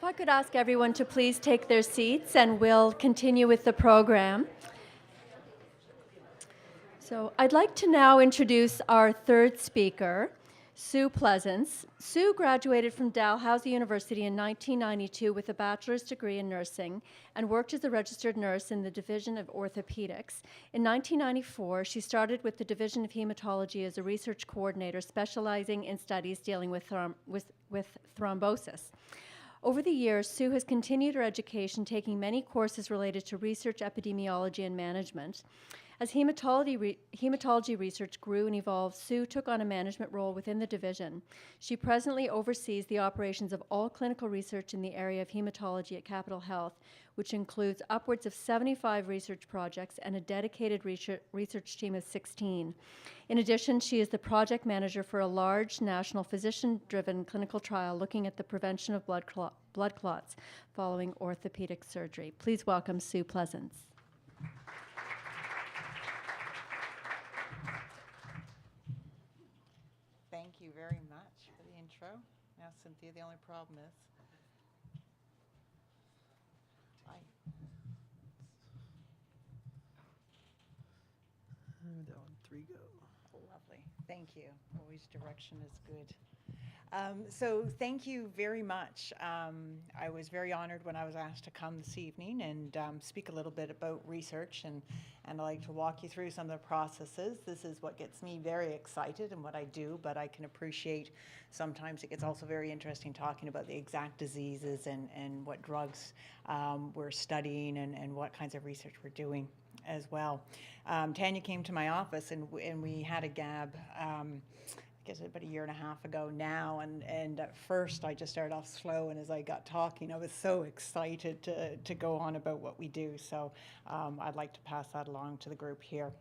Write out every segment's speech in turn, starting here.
If I could ask everyone to please take their seats and we'll continue with the program. So I'd like to now introduce our third speaker, Sue Pleasance. Sue graduated from Dalhousie University in 1992 with a bachelor's degree in nursing and worked as a registered nurse in the Division of Orthopedics. In 1994, she started with the Division of Hematology as a research coordinator specializing in studies dealing with thrombosis. Over the years, Sue has continued her education, taking many courses related to research, epidemiology, and management. As hematology research grew and evolved, Sue took on a management role within the division. She presently oversees the operations of all clinical research in the area of hematology at Capitol Health, which includes upwards of 75 research projects and a dedicated research team of 16. In addition, she is the project manager for a large national physician-driven clinical trial looking at the prevention of blood clots following orthopedic surgery. Please welcome Sue Pleasance. Thank you very much for the intro. Now, Cynthia, the only problem is Down 3 go. lovely. Thank you. Always direction is good. So thank you very much. I was very honored when I was asked to come this evening and speak a little bit about research, and I'd like to walk you through some of the processes. This is what gets me very excited and what I do, but I can appreciate sometimes it gets also very interesting talking about the exact diseases and what drugs we're studying and what kinds of research we're doing as well. Tanya came to my office and we had a gab I guess about a year and a half ago now, and at first I just started off slow, and as I got talking I was so excited to go on about what we do, so I'd like to pass that along to the group here.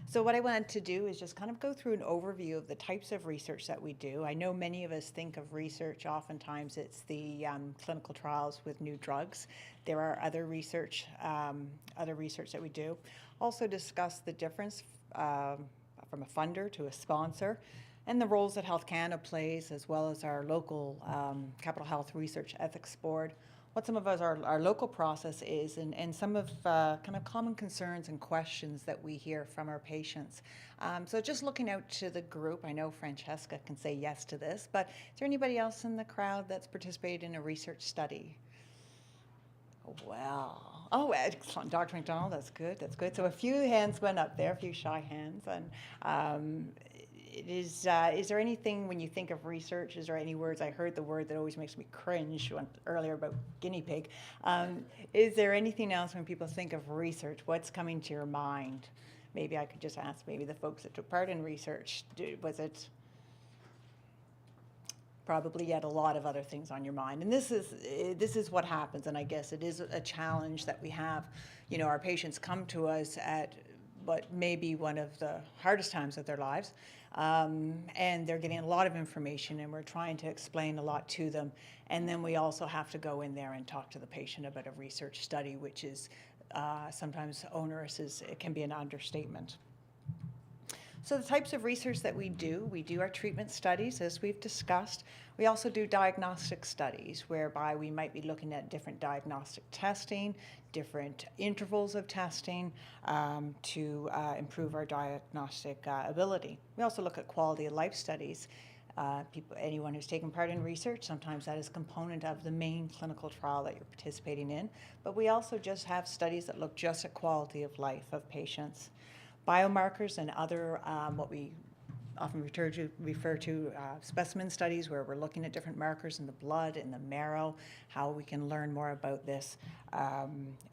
So what I wanted to do is just kind of go through an overview of the types of research that we do. I know many of us think of research, oftentimes it's the clinical trials with new drugs. There are other research that we do. Also discuss the difference from a funder to a sponsor, and the roles that Health Canada plays, as well as our local Capitol Health Research Ethics Board, what some of our local process is, and some of kind of common concerns and questions that we hear from our patients. So just looking out to the group, I know Francesca can say yes to this, but is there anybody else in the crowd that's participated in a research study? Well, oh, excellent. Dr. McDonald, that's good, that's good. So a few hands went up there, a few shy hands. And is there anything, when you think of research, is there any words? I heard the word that always makes me cringe earlier about guinea pig. Is there anything else when people think of research? What's coming to your mind? Maybe I could just ask maybe the folks that took part in research, was it probably yet a lot of other things on your mind? And this is what happens, and I guess it is a challenge that we have. You know, our patients come to us at what may be one of the hardest times of their lives, and they're getting a lot of information, and we're trying to explain a lot to them, and then we also have to go in there and talk to the patient about a research study, which is sometimes onerous. It can be an understatement. So the types of research that we do our treatment studies, as we've discussed. We also do diagnostic studies, whereby we might be looking at different diagnostic testing, different intervals of testing to improve our diagnostic ability. We also look at quality of life studies. Anyone who's taken part in research, sometimes that is a component of the main clinical trial that you're participating in. But we also just have studies that look just at quality of life of patients. Biomarkers and other what we often refer to specimen studies, where we're looking at different markers in the blood, in the marrow, how we can learn more about this,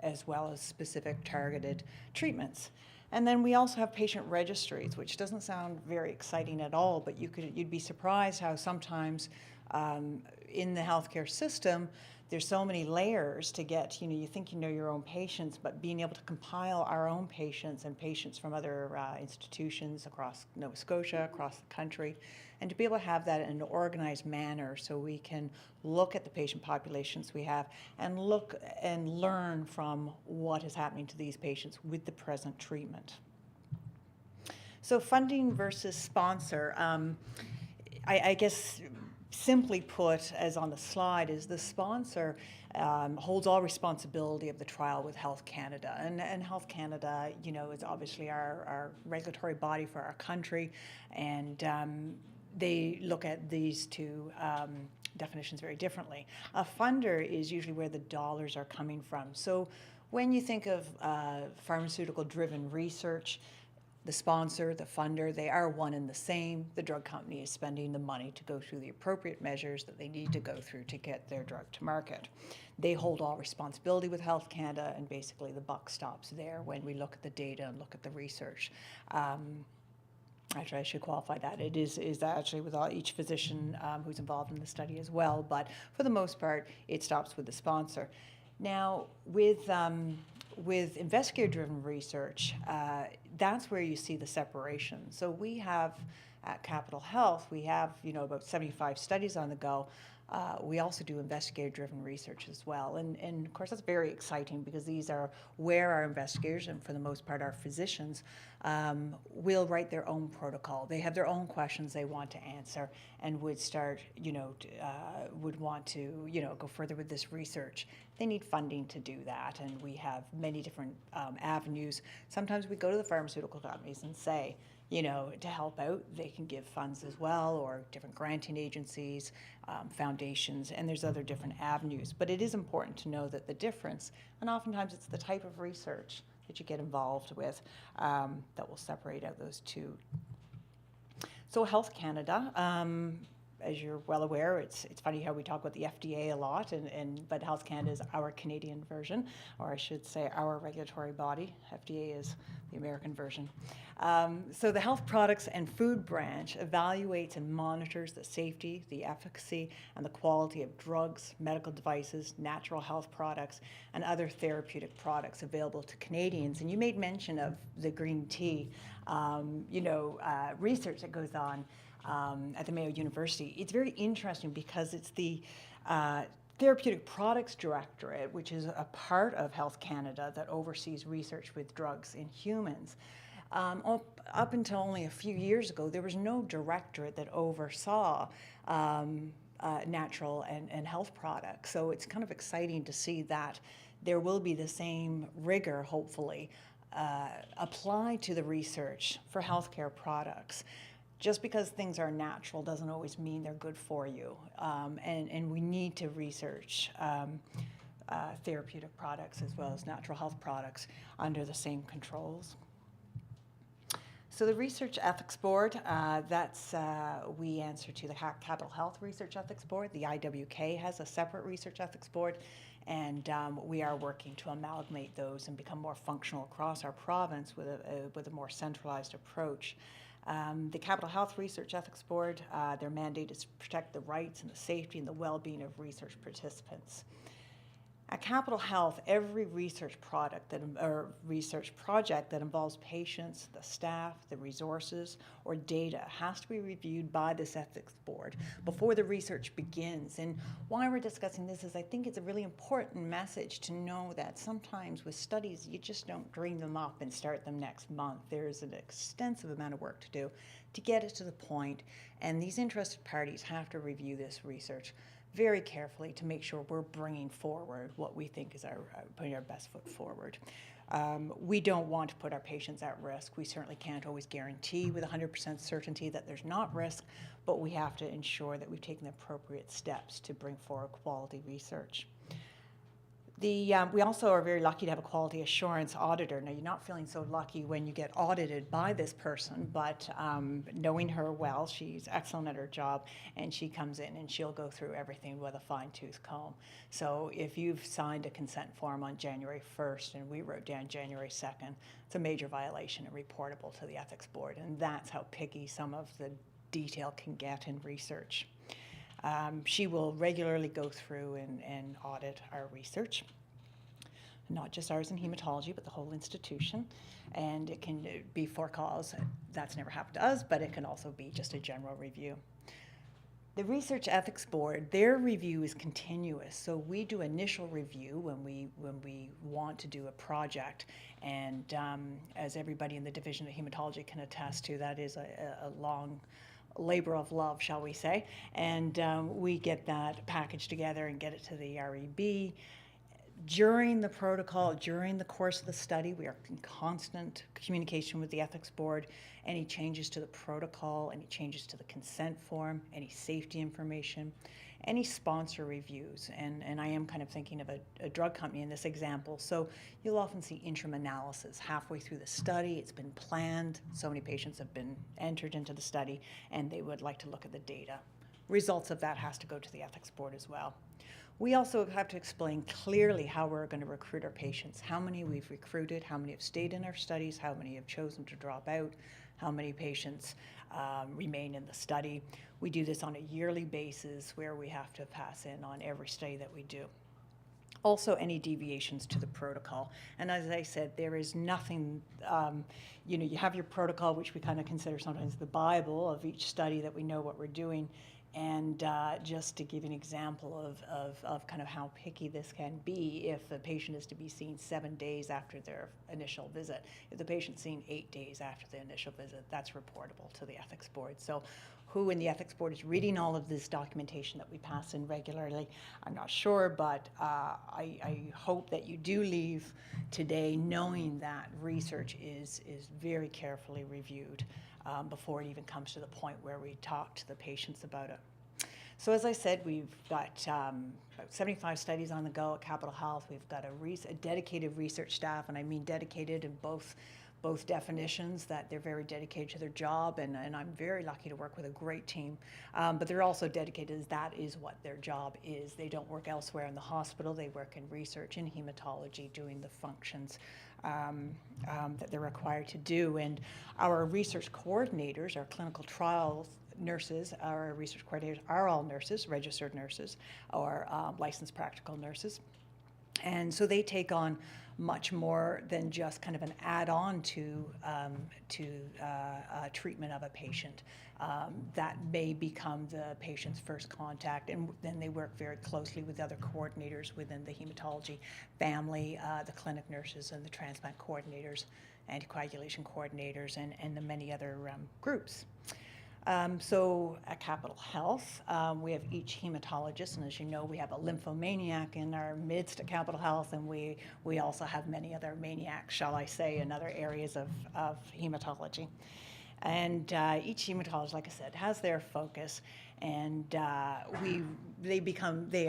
as well as specific targeted treatments. And then we also have patient registries, which doesn't sound very exciting at all, but you'd be surprised how sometimes in the healthcare system, there's so many layers to get, you think you know your own patients, but being able to compile our own patients and patients from other institutions across Nova Scotia, across the country, and to be able to have that in an organized manner so we can look at the patient populations we have and look and learn from what is happening to these patients with the present treatment. So funding versus sponsor. I guess simply put, as on the slide, is the sponsor holds all responsibility of the trial with Health Canada. And Health Canada, is obviously our regulatory body for our country, and they look at these two definitions very differently. A funder is usually where the dollars are coming from. So when you think of pharmaceutical-driven research, the sponsor, the funder, they are one and the same. The drug company is spending the money to go through the appropriate measures that they need to go through to get their drug to market. They hold all responsibility with Health Canada, and basically the buck stops there when we look at the data and look at the research. Actually, I should qualify that. It is actually with each physician who's involved in the study as well, but for the most part, it stops with the sponsor. Now, with investigator-driven research, that's where you see the separation. So we have, at Capital Health, we have about 75 studies on the go. We also do investigator-driven research as well. And of course, that's very exciting because these are where our investigators, and for the most part our physicians, will write their own protocol. They have their own questions they want to answer and would start, would want to, go further with this research. They need funding to do that, and we have many different avenues. Sometimes we go to the pharmaceutical companies and say, to help out, they can give funds as well, or different granting agencies, foundations, and there's other different avenues. But it is important to know that the difference, and oftentimes it's the type of research that you get involved with that will separate out those two. So Health Canada, as you're well aware, it's funny how we talk about the FDA a lot, but Health Canada is our Canadian version, or I should say our regulatory body. FDA is the American version. So the Health Products and Food Branch evaluates and monitors the safety, the efficacy, and the quality of drugs, medical devices, natural health products, and other therapeutic products available to Canadians. And you made mention of the green tea, research that goes on at the Mayo University. It's very interesting because it's the Therapeutic Products Directorate, which is a part of Health Canada that oversees research with drugs in humans. Up until only a few years ago, there was no directorate that oversaw natural and health products. So it's kind of exciting to see that there will be the same rigor, hopefully, applied to the research for healthcare products. Just because things are natural doesn't always mean they're good for you. And we need to research therapeutic products as well as natural health products under the same controls. So the Research Ethics Board, we answer to the Capital Health Research Ethics Board. The IWK has a separate Research Ethics Board, and we are working to amalgamate those and become more functional across our province with a more centralized approach. The Capital Health Research Ethics Board, their mandate is to protect the rights and the safety and the well-being of research participants. At Capital Health, every research project that involves patients, the staff, the resources, or data has to be reviewed by this ethics board before the research begins. And why we're discussing this is I think it's a really important message to know that sometimes with studies, you just don't dream them up and start them next month. There's an extensive amount of work to do to get it to the point, and these interested parties have to review this research very carefully to make sure we're bringing forward what we think is putting our best foot forward. We don't want to put our patients at risk. We certainly can't always guarantee with 100% certainty that there's not risk, but we have to ensure that we've taken the appropriate steps to bring forward quality research. We also are very lucky to have a quality assurance auditor. Now, you're not feeling so lucky when you get audited by this person, but knowing her well, she's excellent at her job, and she comes in and she'll go through everything with a fine-tooth comb. So if you've signed a consent form on January 1st and we wrote down January 2nd, it's a major violation and reportable to the ethics board, and that's how picky some of the detail can get in research. She will regularly go through and audit our research, not just ours in hematology, but the whole institution. And it can be for cause. That's never happened to us, but it can also be just a general review. The Research Ethics Board, their review is continuous. So we do initial review when we want to do a project. And as everybody in the Division of Hematology can attest to, that is a labor of love, shall we say, and we get that packaged together and get it to the REB. During the protocol, during the course of the study, we are in constant communication with the ethics board. Any changes to the protocol, any changes to the consent form, any safety information, any sponsor reviews. And I am kind of thinking of a drug company in this example. So you'll often see interim analysis halfway through the study. It's been planned. So many patients have been entered into the study, and they would like to look at the data. Results of that has to go to the ethics board as well. We also have to explain clearly how we're going to recruit our patients, how many we've recruited, how many have stayed in our studies, how many have chosen to drop out, how many patients remain in the study. We do this on a yearly basis where we have to pass in on every study that we do. Also, any deviations to the protocol. And as I said, there is nothing, you have your protocol, which we kind of consider sometimes the Bible of each study that we know what we're doing. And just to give an example of kind of how picky this can be, if the patient is to be seen 7 days after their initial visit, if the patient's seen 8 days after the initial visit, that's reportable to the ethics board. So who in the ethics board is reading all of this documentation that we pass in regularly, I'm not sure, but I hope that you do leave today knowing that research is very carefully reviewed before it even comes to the point where we talk to the patients about it. So as I said, we've got about 75 studies on the go at Capitol Health. We've got a dedicated research staff, and I mean dedicated in both definitions, that they're very dedicated to their job, and I'm very lucky to work with a great team. But they're also dedicated, as that is what their job is. They don't work elsewhere in the hospital. They work in research, in hematology, doing the functions that they're required to do. And our research coordinators, our clinical trials nurses, our research coordinators are all nurses, registered nurses, or licensed practical nurses. And so they take on much more than just kind of an add-on to treatment of a patient. That may become the patient's first contact, and then they work very closely with other coordinators within the hematology family, the clinic nurses and the transplant coordinators, anticoagulation coordinators, and the many other groups. So at Capitol Health, we have each hematologist, and as you know, we have a lymphomaniac in our midst at Capitol Health, and we also have many other maniacs, shall I say, in other areas of hematology. And each hematologist, like I said, has their focus, and they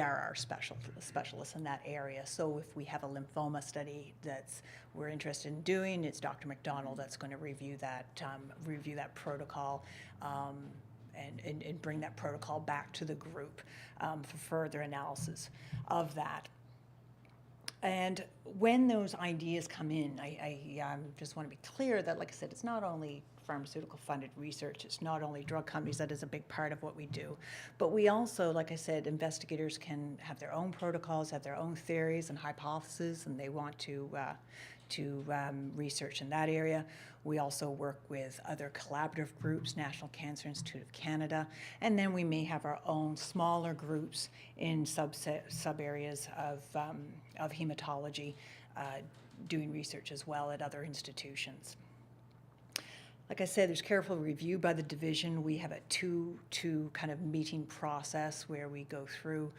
are our specialists in that area. So if we have a lymphoma study that's we're interested in doing, it's Dr. McDonald that's going to review that protocol and bring that protocol back to the group for further analysis of that. And when those ideas come in, I just want to be clear that, like I said, it's not only pharmaceutical funded research, it's not only drug companies, that is a big part of what we do. But we also, like I said, investigators can have their own protocols, have their own theories and hypotheses, and they want to research in that area. We also work with other collaborative groups, National Cancer Institute of Canada, and then we may have our own smaller groups in sub areas of hematology doing research as well at other institutions. Like I said, there's careful review by the division. We have a two kind of meeting process where we go through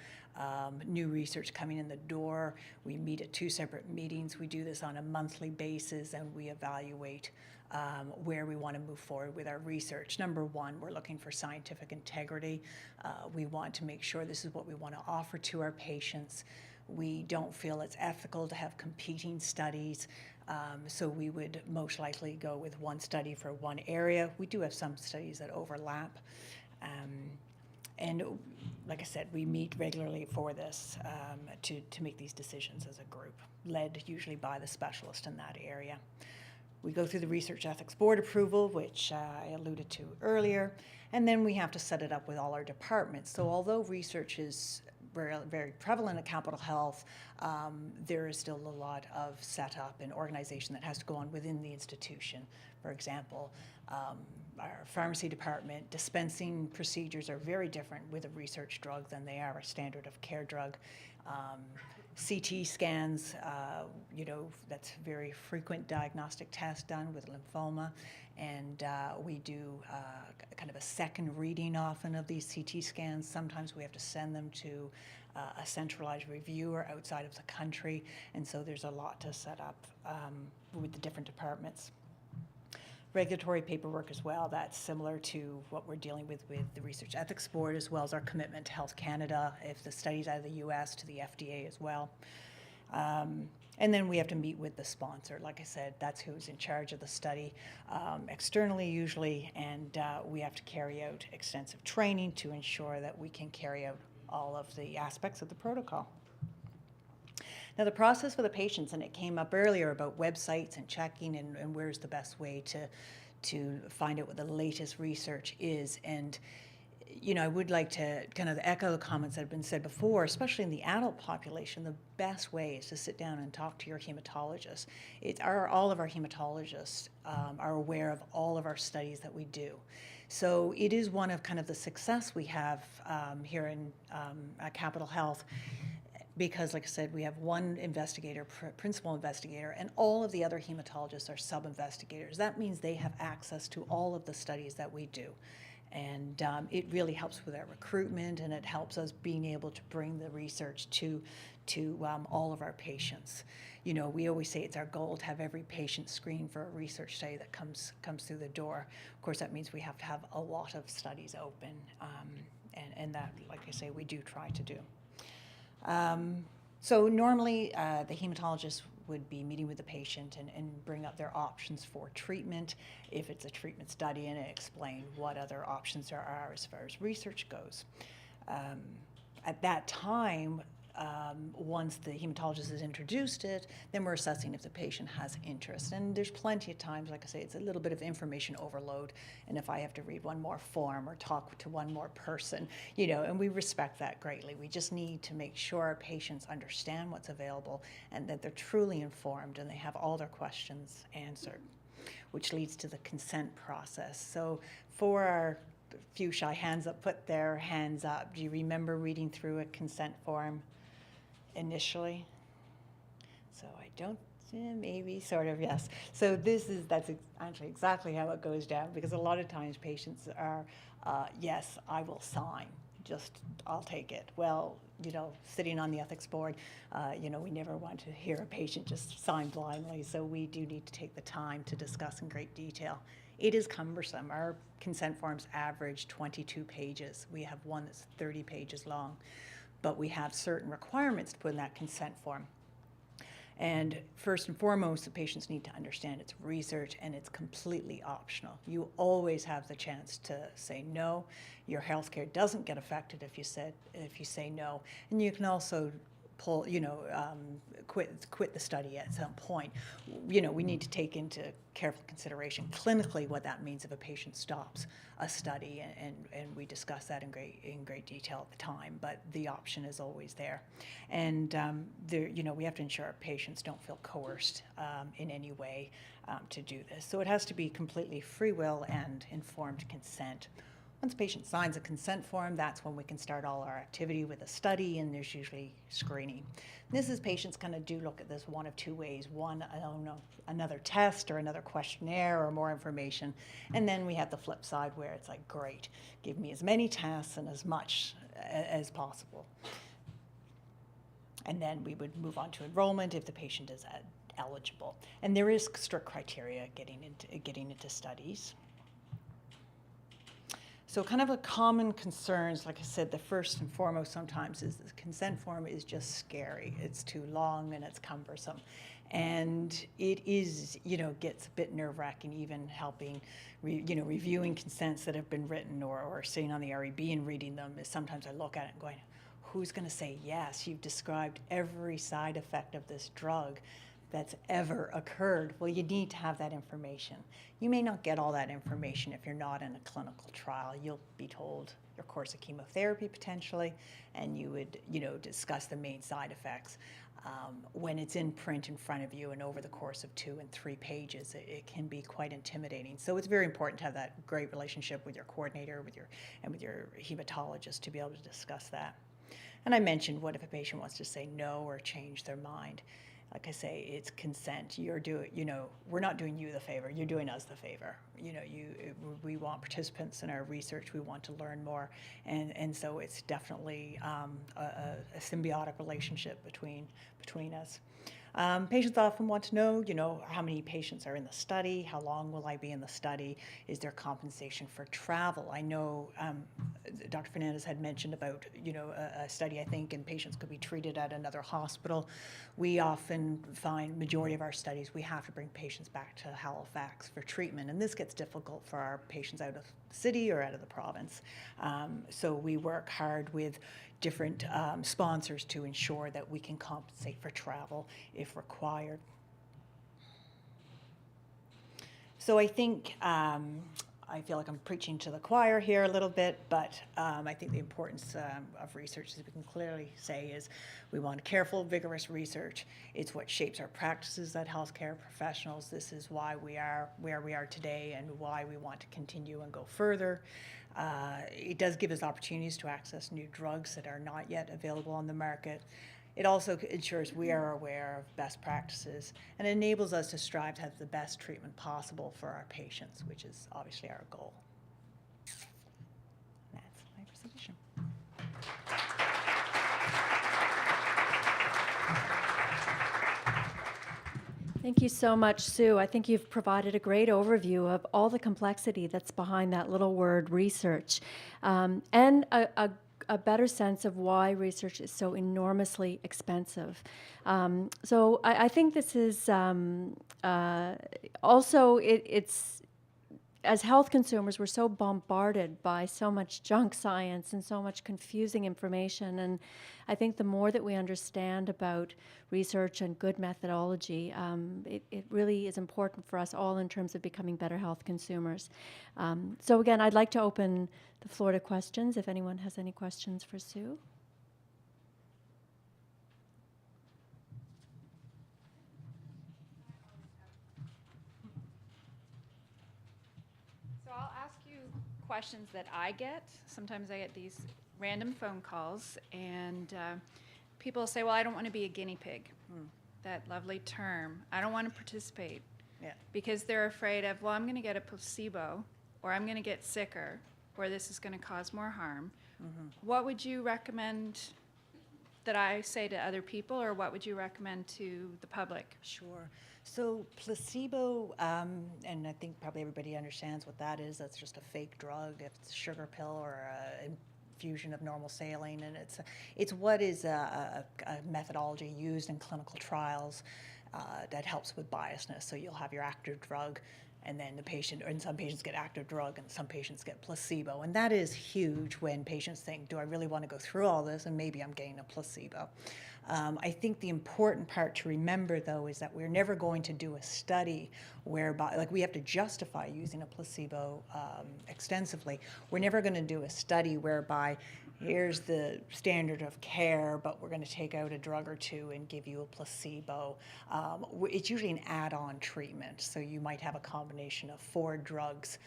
new research coming in the door. We meet at 2 separate meetings. We do this on a monthly basis, and we evaluate where we want to move forward with our research. Number one, we're looking for scientific integrity. We want to make sure this is what we want to offer to our patients. We don't feel it's ethical to have competing studies, so we would most likely go with one study for one area. We do have some studies that overlap. And like I said, we meet regularly for this to make these decisions as a group, led usually by the specialist in that area. We go through the Research Ethics Board approval, which I alluded to earlier, and then we have to set it up with all our departments. So although research is very prevalent at Capitol Health, there is still a lot of setup and organization that has to go on within the institution. For example, our pharmacy department, dispensing procedures are very different with a research drug than they are a standard of care drug. CT scans, that's a very frequent diagnostic test done with lymphoma. And we do kind of a second reading often of these CT scans. Sometimes we have to send them to a centralized reviewer outside of the country. And so there's a lot to set up with the different departments. Regulatory paperwork as well, that's similar to what we're dealing with the Research Ethics Board, as well as our commitment to Health Canada, if the study's out of the US, to the FDA as well. And then we have to meet with the sponsor. Like I said, that's who's in charge of the study externally usually, and we have to carry out extensive training to ensure that we can carry out all of the aspects of the protocol. Now, the process for the patients, and it came up earlier about websites and checking and where's the best way to find out what the latest research is. And, I would like to kind of echo the comments that have been said before, especially in the adult population. The best way is to sit down and talk to your hematologist. All of our hematologists are aware of all of our studies that we do. So it is one of kind of the success we have here in at Capital Health, because, like I said, we have one investigator, principal investigator, and all of the other hematologists are sub-investigators. That means they have access to all of the studies that we do. And it really helps with our recruitment, and it helps us being able to bring the research to all of our patients. We always say it's our goal to have every patient screened for a research study that comes through the door. Of course, that means we have to have a lot of studies open, and that, like I say, we do try to do. So normally the hematologist would be meeting with the patient and bring up their options for treatment, if it's a treatment study, and explain what other options there are as far as research goes. At that time, once the hematologist has introduced it, then we're assessing if the patient has interest. And there's plenty of times, like I say, it's a little bit of information overload, and if I have to read one more form or talk to one more person, and we respect that greatly. We just need to make sure our patients understand what's available and that they're truly informed and they have all their questions answered, which leads to the consent process. So for our few shy hands that put their hands up, do you remember reading through a consent form initially? So I don't, maybe, sort of, yes. So that's actually exactly how it goes down, because a lot of times patients are, yes, I will sign, I'll take it. Well, sitting on the ethics board, we never want to hear a patient just sign blindly, so we do need to take the time to discuss in great detail. It is cumbersome. Our consent forms average 22 pages. We have one that's 30 pages long. But we have certain requirements to put in that consent form. And first and foremost, the patients need to understand it's research and it's completely optional. You always have the chance to say no. Your health care doesn't get affected if you say no. And you can also quit the study at some point. We need to take into careful consideration clinically what that means if a patient stops a study, and we discuss that in great detail at the time. But the option is always there, and we have to ensure our patients don't feel coerced in any way to do this. So it has to be completely free will and informed consent. Once a patient signs a consent form, that's when we can start all our activity with a study, and there's usually screening. This is patients kind of do look at this one of two ways. One, I don't know, another test or another questionnaire or more information. And then we have the flip side where it's like, great, give me as many tests and as much as possible. And then we would move on to enrollment if the patient is eligible. And there is strict criteria getting into studies. So kind of a common concerns, like I said, the first and foremost sometimes is the consent form is just scary. It's too long and it's cumbersome. And it is, gets a bit nerve-wracking even helping, reviewing consents that have been written or sitting on the REB and reading them. Is sometimes I look at it and going, who's going to say yes? You've described every side effect of this drug. that's ever occurred. Well, you need to have that information. You may not get all that information if you're not in a clinical trial. You'll be told your course of chemotherapy potentially, and you would, discuss the main side effects. When it's in print in front of you and over the course of 2 and 3 pages, it can be quite intimidating. So it's very important to have that great relationship with your coordinator, with your hematologist to be able to discuss that. And I mentioned, what if a patient wants to say no or change their mind? Like I say, it's consent. We're not doing you the favor. You're doing us the favor. We want participants in our research. We want to learn more, and so it's definitely a symbiotic relationship between us. Patients often want to know, how many patients are in the study, how long will I be in the study, is there compensation for travel? I know Dr. Fernandez had mentioned about, a study, I think, and patients could be treated at another hospital. We often find, majority of our studies, we have to bring patients back to Halifax for treatment, and this gets difficult for our patients out of the city or out of the province. So we work hard with different sponsors to ensure that we can compensate for travel if required. So I think I feel like I'm preaching to the choir here a little bit, but I think the importance of research, as we can clearly say, is we want careful, vigorous research. It's what shapes our practices as healthcare professionals. This is why we are where we are today and why we want to continue and go further. It does give us opportunities to access new drugs that are not yet available on the market. It also ensures we are aware of best practices and enables us to strive to have the best treatment possible for our patients, which is obviously our goal. That's my presentation. Thank you so much, Sue. I think you've provided a great overview of all the complexity that's behind that little word research, and a better sense of why research is so enormously expensive. So I think this is also, it's, as health consumers, we're so bombarded by so much junk science and so much confusing information. And I think the more that we understand about research and good methodology, it really is important for us all in terms of becoming better health consumers. So again, I'd like to open the floor to questions, if anyone has any questions for Sue. So I'll ask you questions that I get. Sometimes I get these random phone calls, and people say, well, I don't want to be a guinea pig. That lovely term. I don't want to participate. Yeah. Because they're afraid of, well, I'm going to get a placebo, or I'm going to get sicker, or this is going to cause more harm. What would you recommend that I say to other people, or what would you recommend to the public? Sure. So placebo, and I think probably everybody understands what that is. That's just a fake drug. If it's a sugar pill or a infusion of normal saline, and it's what is a methodology used in clinical trials that helps with biasness. So you'll have your active drug, and then the patient, and some patients get active drug and some patients get placebo. And that is huge when patients think, do I really want to go through all this, and maybe I'm getting a placebo. I think the important part to remember, though, is that we're never going to do a study whereby, like, we have to justify using a placebo extensively. We're never going to do a study whereby here's the standard of care, but we're going to take out a drug or two and give you a placebo. It's usually an add-on treatment, so you might have a combination of 4 drugs.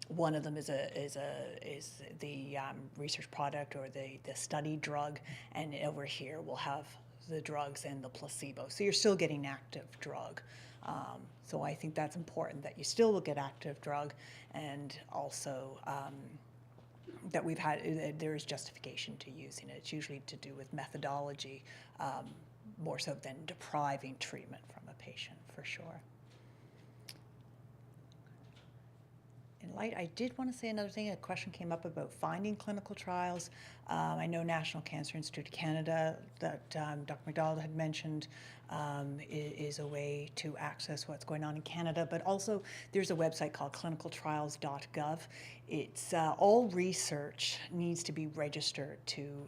One of them is the research product or the study drug, and over here we'll have the drugs and the placebo. So you're still getting active drug. So I think that's important, that you still will get active drug, and also that there is justification to using it. It's usually to do with methodology, more so than depriving treatment from a patient, for sure. In light, I did want to say another thing. A question came up about finding clinical trials. I know National Cancer Institute of Canada, that Dr. McDonald had mentioned, is a way to access what's going on in Canada. But also, there's a website called clinicaltrials.gov. It's all research needs to be registered to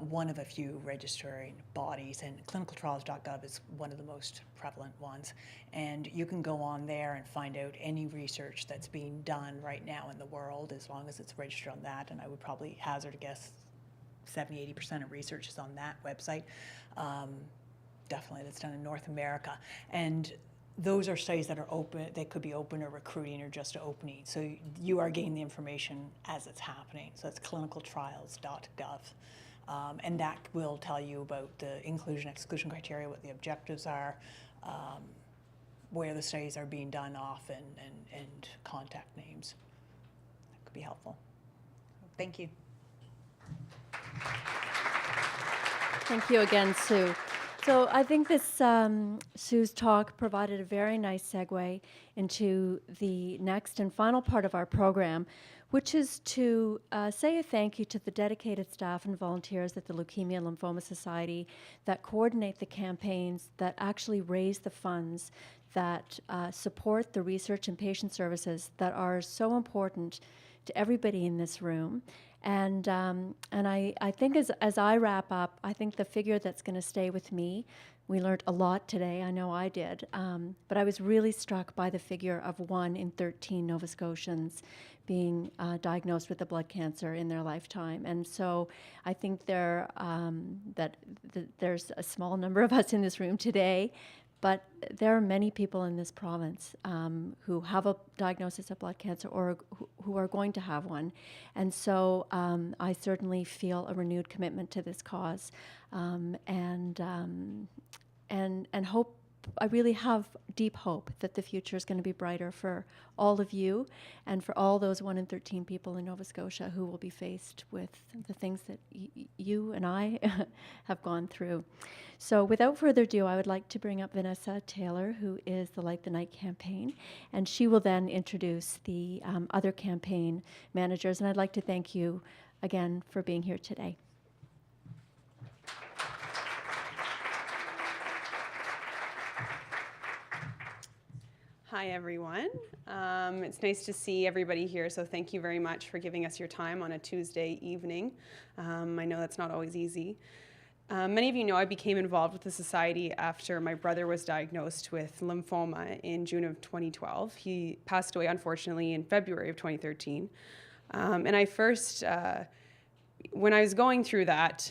one of a few registering bodies, and clinicaltrials.gov is one of the most prevalent ones. And you can go on there and find out any research that's being done right now in the world, as long as it's registered on that. And I would probably hazard a guess 70–80% of research is on that website. Definitely that's done in North America. And those are studies that are open, they could be open or recruiting or just opening. So you are getting the information as it's happening. So it's clinicaltrials.gov. And that will tell you about the inclusion, exclusion criteria, what the objectives are, where the studies are being done off, and contact names. That could be helpful. Thank you. Thank you again, Sue. So I think this Sue's talk provided a very nice segue into the next and final part of our program, which is to say a thank you to the dedicated staff and volunteers at the Leukemia and Lymphoma Society that coordinate the campaigns, that actually raise the funds, that support the research and patient services that are so important to everybody in this room. And I think as I wrap up, I think the figure that's going to stay with me, we learned a lot today, I know I did, but I was really struck by the figure of 1 in 13 Nova Scotians being diagnosed with a blood cancer in their lifetime. And so I think there's a small number of us in this room today, but there are many people in this province who have a diagnosis of blood cancer or who are going to have one. And so I certainly feel a renewed commitment to this cause, and hope. I really have deep hope that the future is going to be brighter for all of you and for all those 1 in 13 people in Nova Scotia who will be faced with the things that you and I have gone through. So without further ado, I would like to bring up Vanessa Taylor, who is the Light the Night campaign, and she will then introduce the other campaign managers. And I'd like to thank you again for being here today. Hi, everyone. It's nice to see everybody here, so thank you very much for giving us your time on a Tuesday evening. I know that's not always easy. Many of you know I became involved with the Society after my brother was diagnosed with lymphoma in June of 2012. He passed away, unfortunately, in February of 2013. And I first, when I was going through that,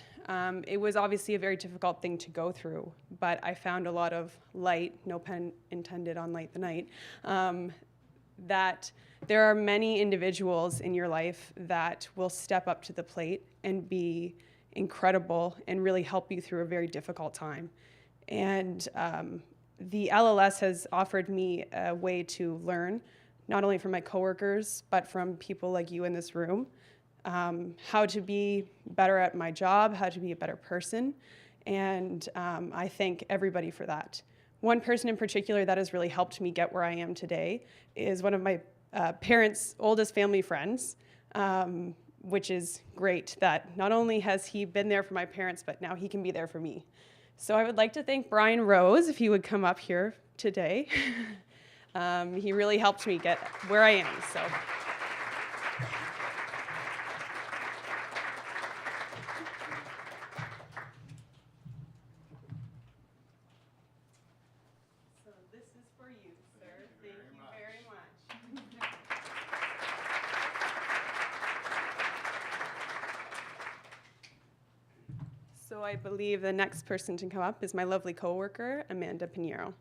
it was obviously a very difficult thing to go through, but I found a lot of light, no pun intended on Light the Night, that there are many individuals in your life that will step up to the plate and be incredible and really help you through a very difficult time. And the LLS has offered me a way to learn, not only from my coworkers, but from people like you in this room, how to be better at my job, how to be a better person, and I thank everybody for that. One person in particular that has really helped me get where I am today is one of my parents' oldest family friends, which is great that not only has he been there for my parents, but now he can be there for me. So I would like to thank Brian Rose, if he would come up here today. He really helped me get where I am. So. So I believe the next person to come up is my lovely coworker, Amanda Pinheiro.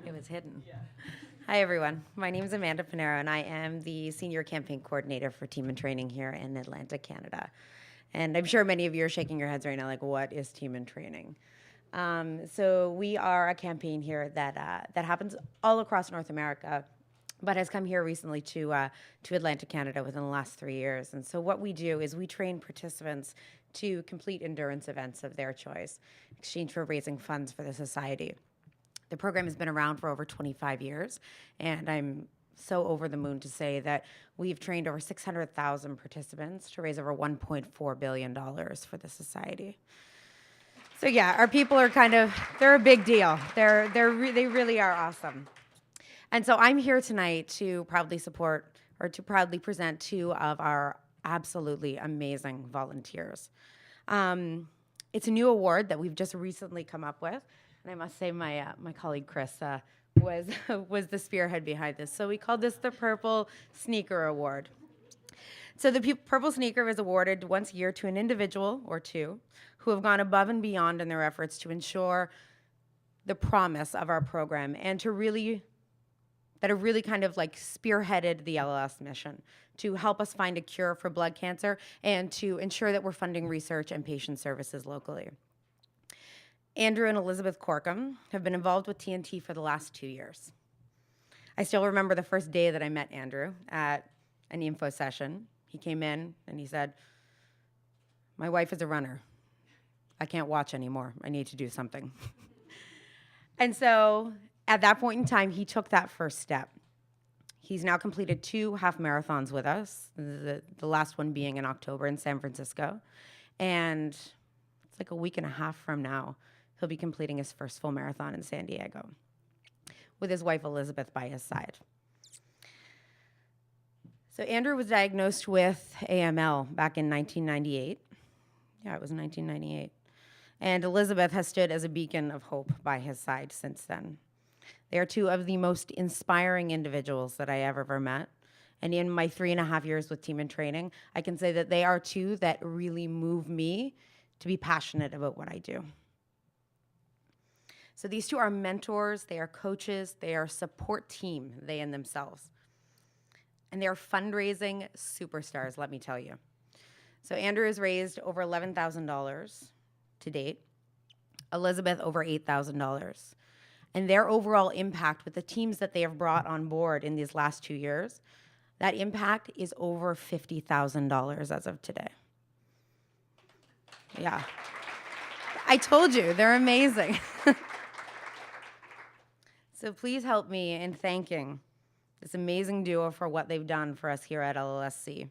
It was hidden. Yeah. Hi, everyone. My name is Amanda Pinheiro, and I am the Senior Campaign Coordinator for Team in Training here in Atlanta, Canada. And I'm sure many of you are shaking your heads right now, like, what is Team in Training? So we are a campaign here that happens all across North America, but has come here recently to Atlanta, Canada within the last 3 years. And so what we do is we train participants to complete endurance events of their choice in exchange for raising funds for the society. The program has been around for over 25 years, and I'm so over the moon to say that we've trained over 600,000 participants to raise over $1.4 billion for the society. So yeah, our people are they're a big deal. They really are awesome. And so I'm here tonight to proudly present two of our absolutely amazing volunteers. It's a new award that we've just recently come up with, and I must say my colleague Chris was the spearhead behind this. So we called this the Purple Sneaker Award. So the Purple Sneaker is awarded once a year to an individual or two who have gone above and beyond in their efforts to ensure the promise of our program and that have really kind of like spearheaded the LLS mission to help us find a cure for blood cancer and to ensure that we're funding research and patient services locally. Andrew and Elizabeth Corkum have been involved with TNT for the last 2 years. I still remember the first day that I met Andrew at an info session. He came in and he said, "My wife is a runner. I can't watch anymore. I need to do something." And so at that point in time, he took that first step. He's now completed 2 half marathons with us, the last one being in October in San Francisco. And it's like a week and a half from now, he'll be completing his first full marathon in San Diego with his wife Elizabeth by his side. So Andrew was diagnosed with AML back in 1998. Yeah, it was 1998. And Elizabeth has stood as a beacon of hope by his side since then. They are 2 of the most inspiring individuals that I have ever met. And in my 3.5 years with Team in Training, I can say that they are 2 that really move me to be passionate about what I do. So these 2 are mentors, they are coaches, they are a support team, they in themselves. And they are fundraising superstars, let me tell you. So Andrew has raised over $11,000 to date, Elizabeth over $8,000. And their overall impact with the teams that they have brought on board in these last 2 years, that impact is over $50,000 as of today. Yeah. I told you, they're amazing. So please help me in thanking this amazing duo for what they've done for us here at LLSC.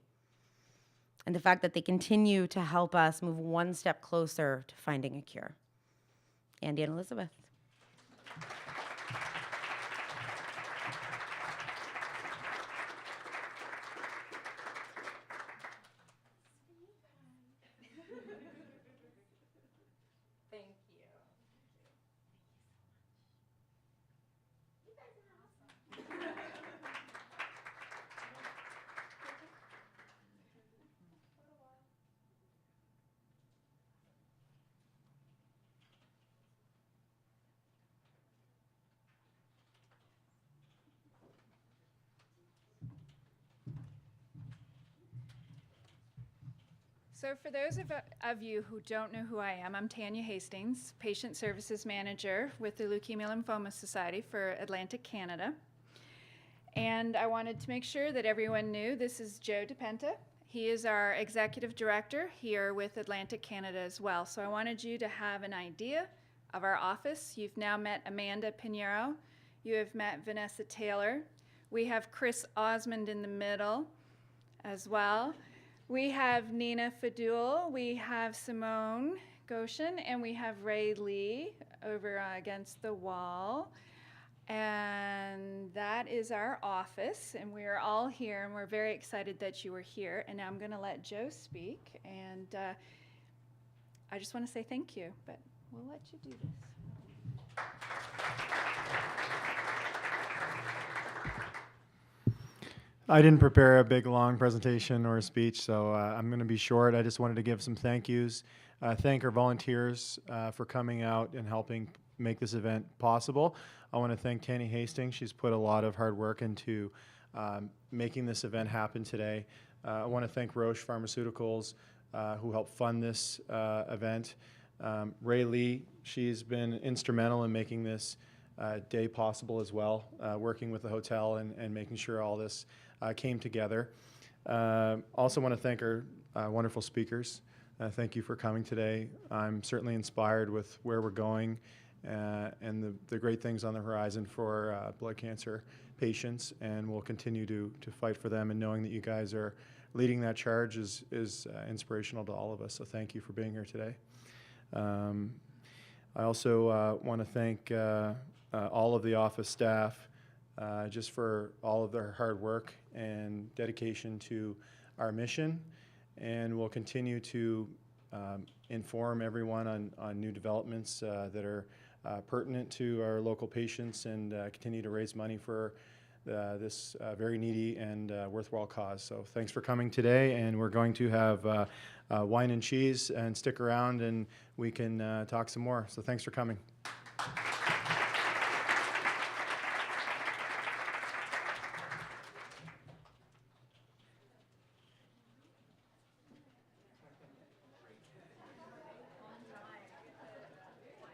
And the fact that they continue to help us move one step closer to finding a cure. Andy and Elizabeth. So for those of you who don't know who I am, I'm Tanya Hastings, Patient Services Manager with the Leukemia Lymphoma Society for Atlantic Canada. And I wanted to make sure that everyone knew this is Joe DePenta. He is our Executive Director here with Atlantic Canada as well. So I wanted you to have an idea of our office. You've now met Amanda Pinheiro. You have met Vanessa Taylor. We have Chris Osmond in the middle as well. We have Nina Fadul, we have Simone Goshen, and we have Ray Lee over against the wall. And that is our office, and we are all here, and we're very excited that you are here. And now I'm going to let Joe speak, and I just want to say thank you, but we'll let you do this. I didn't prepare a big, long presentation or a speech, so I'm going to be short. I just wanted to give some thank yous. Thank our volunteers for coming out and helping make this event possible. I want to thank Tanya Hastings. She's put a lot of hard work into making this event happen today. I want to thank Roche Pharmaceuticals who helped fund this event. Ray Lee, she's been instrumental in making this day possible as well, working with the hotel and making sure all this came together. Also want to thank our wonderful speakers. Thank you for coming today. I'm certainly inspired with where we're going and the great things on the horizon for blood cancer patients, and we'll continue to fight for them. And knowing that you guys are leading that charge is inspirational to all of us. So thank you for being here today. I also want to thank all of the office staff just for all of their hard work and dedication to our mission, and we'll continue to inform everyone on new developments that are pertinent to our local patients, and continue to raise money for this very needy and worthwhile cause. So thanks for coming today, and we're going to have wine and cheese, and stick around and we can talk some more. So thanks for coming.